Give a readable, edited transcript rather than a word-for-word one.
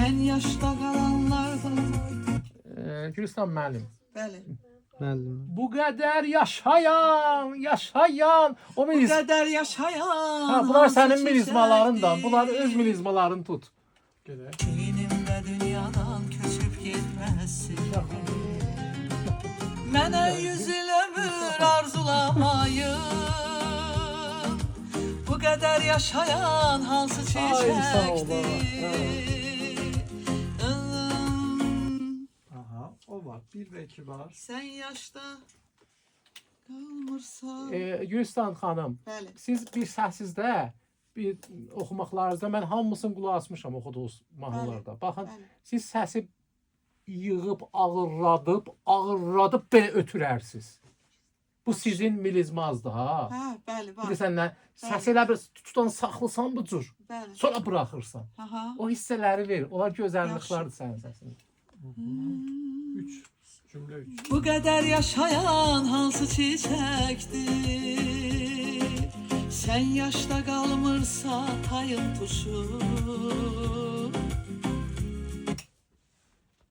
Sen yaşta kalanlardan. Gülistan müəllim. Bəli. Müəllim. Bu qədər yaşayan, o Bu qədər yaşayan. Ha, bunlar hansı sənin milizmalarından. çiçəkdir? Bunlar öz milizmalarını tut. Gedək. Beynimdə dünyadan köçüb getməsin. Mənə 100 il ömür arzulamayın. Bu qədər yaşayan hansı sağ ol çiçəkdir? Aha, o var. 1 ve 2 var. Sən yaşda qalmırsan. Gülistan xanım, Bəli. siz bir səssizdə, bir oxumaqlarınızda mən hamısını qulaq asmışam oxuduğunuz mahnılarda. Baxın, Bəli. siz səsi yığıb, ağırladıb belə ötürərsiniz. Bu sizin milizmazdır ha. Hə, bəli, var. Bilirsən nə? Səs elə bir tutan saxlısan bu cür. Bəli. Sonra buraxırsan. Aha. O hissələri ver. Onlar gözəlliklərdir sənin səsində. 3. Cümle 3. Bu qədər yaşayan hansı çiçəkdir? Sən yaşda qalmırsa tayın tuşu.